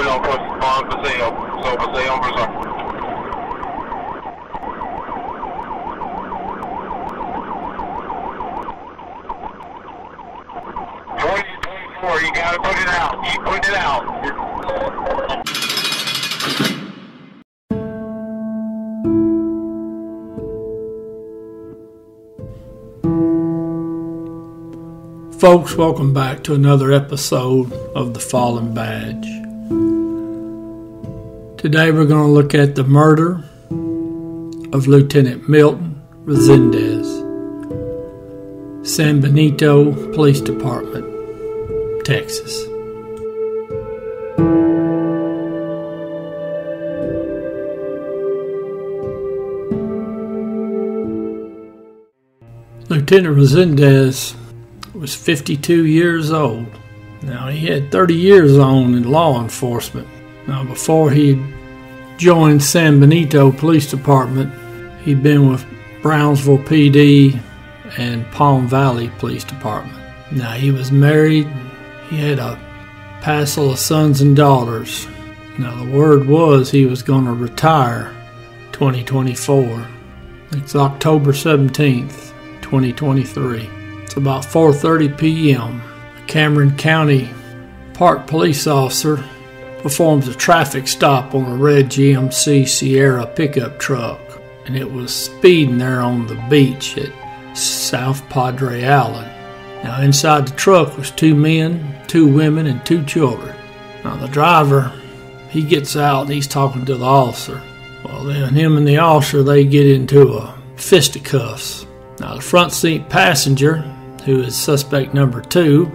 Não, passei a versão. 2024, you gotta put it out. Keep putting it out. Folks, welcome back to another episode of The Fallen Badge. Today we're going to look at the murder of Lieutenant Milton Resendez, San Benito Police Department, Texas. Lieutenant Resendez was 52 years old. Now, he had 30 years on in law enforcement. Now, before he joined San Benito Police Department, he'd been with Brownsville PD and Palm Valley Police Department. Now, he was married. He had a passel of sons and daughters. Now, the word was he was going to retire 2024. It's October 17th, 2023. It's about 4:30 p.m. A Cameron County Park police officer performs a traffic stop on a red GMC Sierra pickup truck, and it was speeding there on the beach at South Padre Island. Now, inside the truck was 2 men, 2 women, and 2 children. Now, the driver, he gets out and he's talking to the officer. Well, then him and the officer, they get into a fisticuffs. Now, the front seat passenger, who is suspect number 2,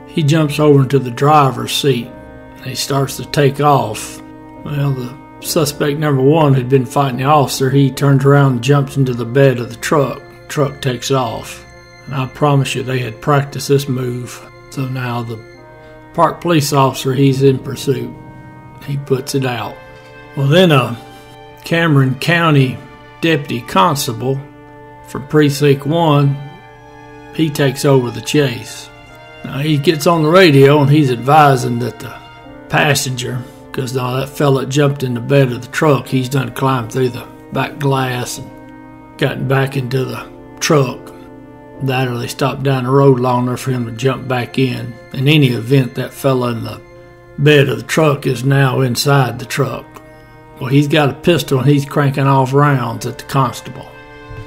he jumps over into the driver's seat and he starts to take off. Well, the suspect number 1 had been fighting the officer. He turns around and jumps into the bed of the truck. Truck takes off. And I promise you, they had practiced this move. So now the park police officer, he's in pursuit. He puts it out. Well, then a Cameron County deputy constable from Precinct 1, he takes over the chase. Now, he gets on the radio and he's advising that the passenger, because now that fella jumped in the bed of the truck, he's done climbed through the back glass and gotten back into the truck. That or they stopped down the road long enough for him to jump back in. In any event, that fella in the bed of the truck is now inside the truck. Well, he's got a pistol and he's cranking off rounds at the constable.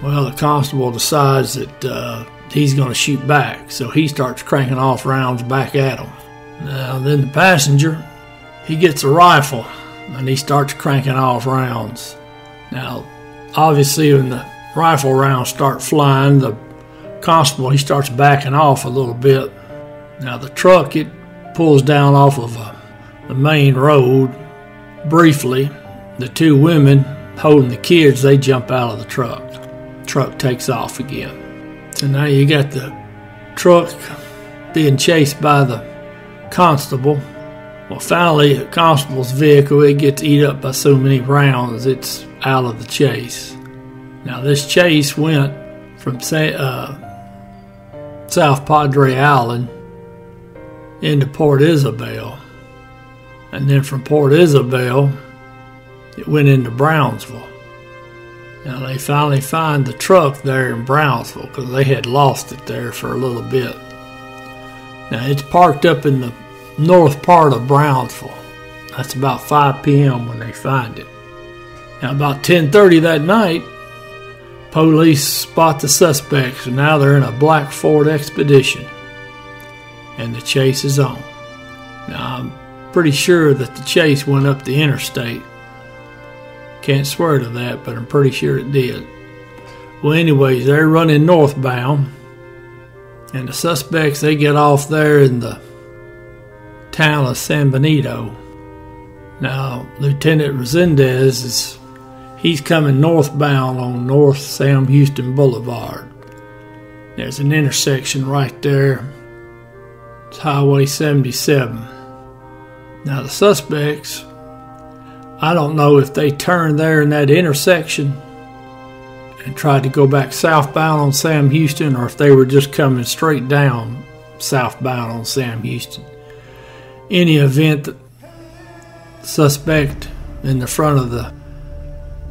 Well, the constable decides that he's going to shoot back, so he starts cranking off rounds back at him. Now, then the passenger, he gets a rifle and he starts cranking off rounds. Now, obviously, when the rifle rounds start flying, the constable, he starts backing off a little bit. Now, the truck, it pulls down off of the main road. Briefly, the 2 women holding the kids, they jump out of the truck. Truck takes off again. So now you got the truck being chased by the constable. Well, finally, the constable's vehicle, it gets eat up by so many rounds, it's out of the chase. Now, this chase went from South Padre Island into Port Isabel. And then from Port Isabel, it went into Brownsville. Now, they finally find the truck there in Brownsville because they had lost it there for a little bit. Now, it's parked up in the north part of Brownsville. That's about 5 p.m. when they find it. Now, about 10:30 that night, police spot the suspects, and now they're in a black Ford Expedition. And the chase is on. Now, I'm pretty sure that the chase went up the interstate. Can't swear to that, but I'm pretty sure it did. Well, anyways, they're running northbound, and the suspects, they get off there in the town of San Benito. Now, Lieutenant Resendez he's coming northbound on North Sam Houston Boulevard. There's an intersection right there. It's Highway 77. Now, the suspects, I don't know if they turned there in that intersection and tried to go back southbound on Sam Houston, or if they were just coming straight down southbound on Sam Houston. Any event, suspect in the front of the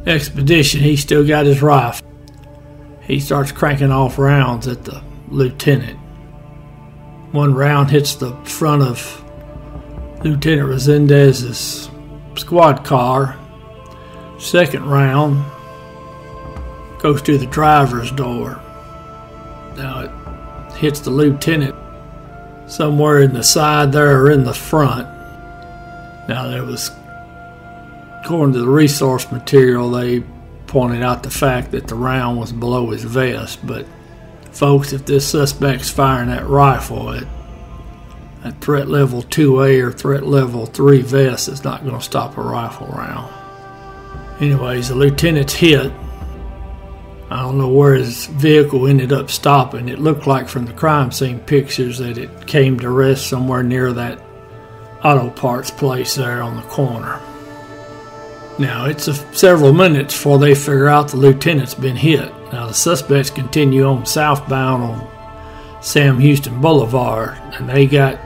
expedition, he still got his rifle. He starts cranking off rounds at the lieutenant. One round hits the front of Lieutenant Resendez's squad car. Second round goes through the driver's door. Now it hits the lieutenant somewhere in the side there or in the front. Now there was, according to the resource material, they pointed out the fact that the round was below his vest. But folks, if this suspect's firing that rifle at threat level 2A or threat level 3 vest, it's not going to stop a rifle round. Anyways, the lieutenant's hit. I don't know where his vehicle ended up stopping. It looked like from the crime scene pictures that it came to rest somewhere near that auto parts place there on the corner. Now, it's several minutes before they figure out the lieutenant's been hit. Now, the suspects continue on southbound on Sam Houston Boulevard, and they got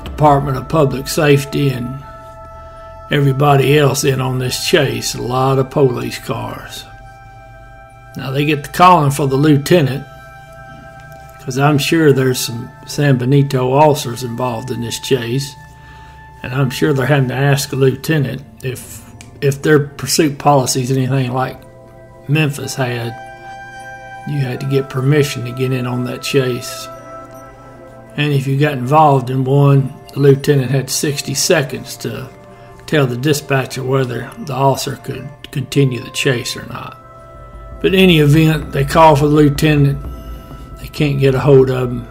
Department of Public Safety and everybody else in on this chase, a lot of police cars. Now, they get to calling for the lieutenant, because I'm sure there's some San Benito officers involved in this chase, and I'm sure they're having to ask the lieutenant if their pursuit policy is anything like Memphis had. You had to get permission to get in on that chase. And if you got involved in one, the lieutenant had 60 seconds to tell the dispatcher whether the officer could continue the chase or not. But in any event, they call for the lieutenant. They can't get a hold of him.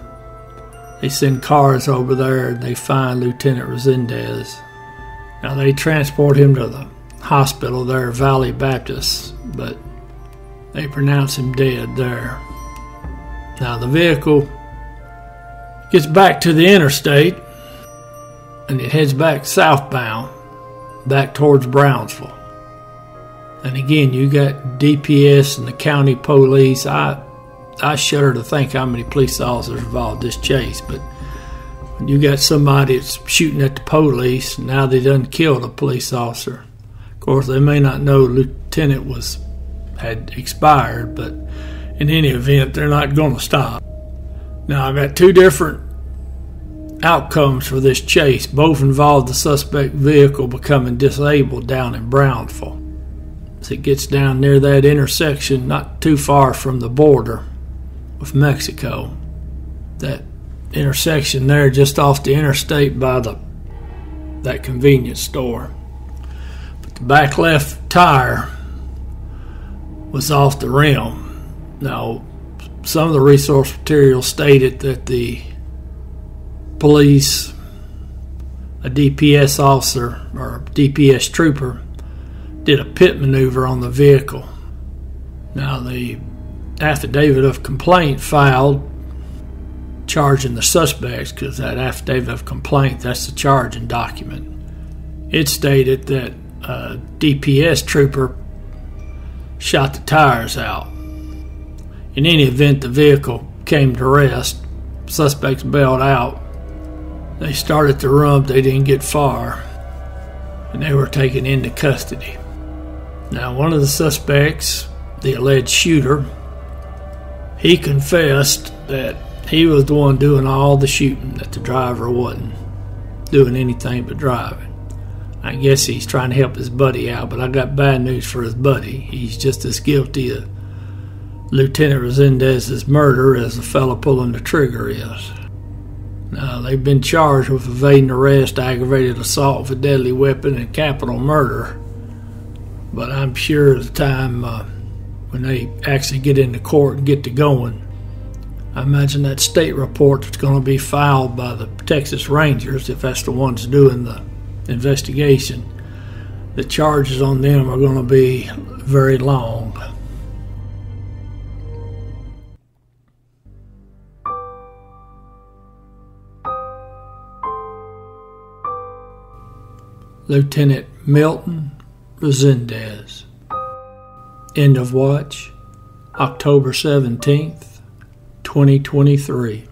They send cars over there and they find Lieutenant Resendez. Now they transport him to the hospital there, Valley Baptist, but they pronounce him dead there. Now the vehicle gets back to the interstate and it heads back southbound, back towards Brownsville. And again, you got DPS and the county police. I shudder to think how many police officers involved in this chase, but when you got somebody that's shooting at the police, now they done killed a police officer. Of course, they may not know the lieutenant had expired, but in any event, they're not going to stop. Now, I've got two different outcomes for this chase. Both involve the suspect vehicle becoming disabled down in Brownsville. As it gets down near that intersection, not too far from the border with Mexico, that intersection there just off the interstate by that convenience store. But the back left tire was off the rim. Now, some of the resource material stated that the police, a DPS officer or a DPS trooper, did a pit maneuver on the vehicle. Now, the affidavit of complaint filed charging the suspects, because that affidavit of complaint, that's the charging document. It stated that a DPS trooper shot the tires out. In any event, the vehicle came to rest. Suspects bailed out. They started to run, but they didn't get far, and they were taken into custody. Now, one of the suspects, the alleged shooter, he confessed that he was the one doing all the shooting, that the driver wasn't doing anything but driving. I guess he's trying to help his buddy out, but I got bad news for his buddy. He's just as guilty of Lieutenant Resendez's murder as the fellow pulling the trigger is. Now, they've been charged with evading arrest, aggravated assault with a deadly weapon, and capital murder. But I'm sure at the time when they actually get into court and get to going, I imagine that state report that's going to be filed by the Texas Rangers, if that's the ones doing the investigation, the charges on them are going to be very long. Lieutenant Milton Resendez. End of watch, October 17th, 2023.